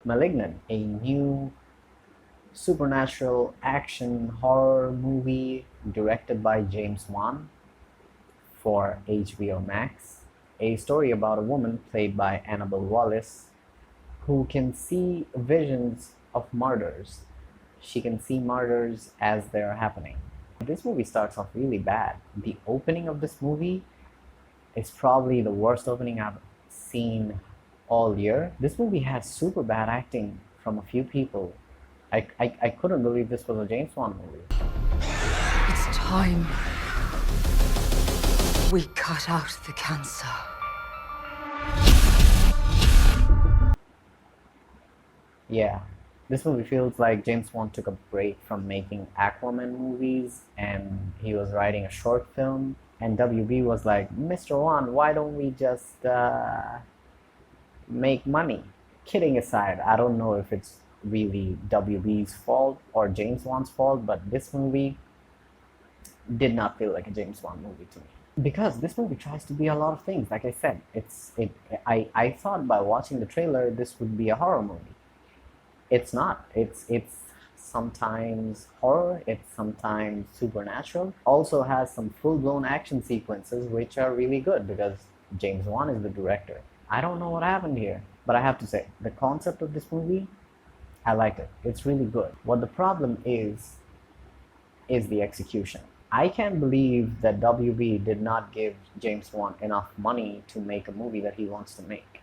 Malignant, a new supernatural action horror movie directed by James Wan for HBO Max. A story about a woman played by Annabelle Wallis who can see visions of murders. She can see murders as they're happening. This movie starts off really bad. The opening of this movie is probably the worst opening I've seen all year. This movie has super bad acting from a few people. I couldn't believe this was a James Wan movie. It's time we cut out the cancer. Yeah, this movie feels like James Wan took a break from making Aquaman movies and he was writing a short film. And WB was like, Mr. Wan, why don't we just make money? Kidding aside, I don't know if it's really WB's fault or James Wan's fault, but this movie did not feel like a James Wan movie to me. Because this movie tries to be a lot of things. Like I said, I thought by watching the trailer this would be a horror movie. It's not. It's sometimes horror, it's sometimes supernatural. Also has some full-blown action sequences which are really good because James Wan is the director. I don't know what happened here, but I have to say, the concept of this movie, I liked it. It's really good. What the problem is the execution. I can't believe that WB did not give James Wan enough money to make a movie that he wants to make.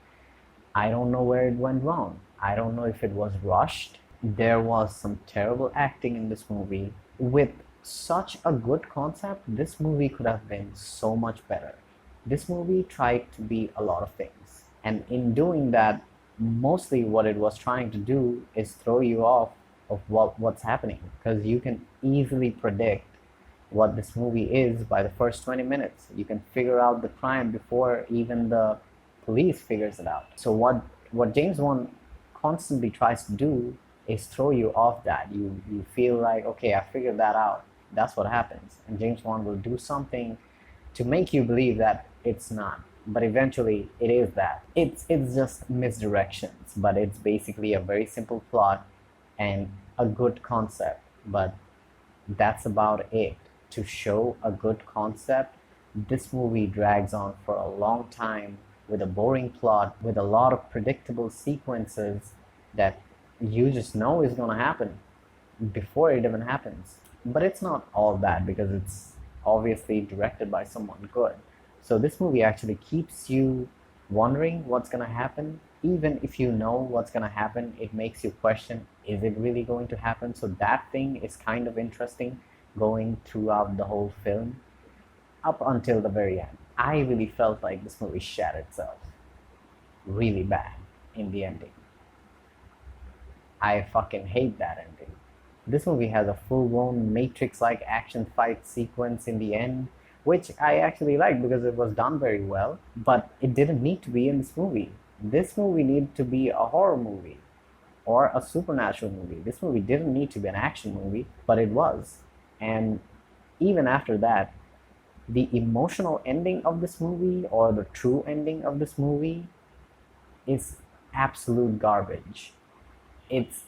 I don't know where it went wrong. I don't know if it was rushed. There was some terrible acting in this movie. With such a good concept, this movie could have been so much better. This movie tried to be a lot of things. And in doing that, mostly what it was trying to do is throw you off of what's happening. Because you can easily predict what this movie is by the first 20 minutes. You can figure out the crime before even the police figures it out. So what James Wan constantly tries to do is throw you off that. You feel like, okay, I figured that out. That's what happens. And James Wan will do something to make you believe that it's not. But eventually it is that. It's just misdirections, but it's basically a very simple plot and a good concept. But that's about it. To show a good concept, this movie drags on for a long time with a boring plot, with a lot of predictable sequences that you just know is going to happen before it even happens. But it's not all bad because it's obviously directed by someone good. So this movie actually keeps you wondering what's going to happen. Even if you know what's going to happen, it makes you question, is it really going to happen? So that thing is kind of interesting going throughout the whole film up until the very end. I really felt like this movie shat itself really bad in the ending. I fucking hate that ending. This movie has a full-blown Matrix-like action fight sequence in the end, which I actually liked because it was done very well, but it didn't need to be in this movie. This movie needed to be a horror movie or a supernatural movie. This movie didn't need to be an action movie, but it was. And even after that, the emotional ending of this movie, or the true ending of this movie, is absolute garbage. It's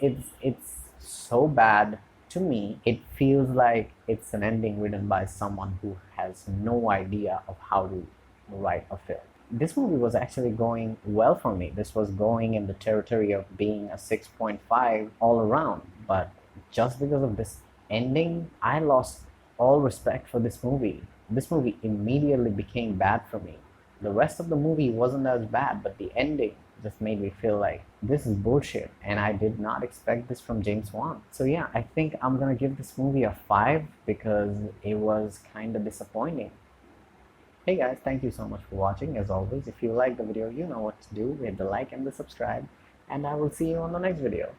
so bad to me. It feels like it's an ending written by someone who has no idea of how to write a film. This movie was actually going well for me. This was going in the territory of being a 6.5 all around, but just because of this ending, I lost all respect for this movie. This movie immediately became bad for me. The rest of the movie wasn't as bad, but the ending just made me feel like this is bullshit, and I did not expect this from James Wan. So yeah, I think I'm gonna give this movie a 5 because it was kind of disappointing. Hey guys, thank you so much for watching. As always, if you like the video, you know what to do. Hit the like and the subscribe, and I will see you on the next video.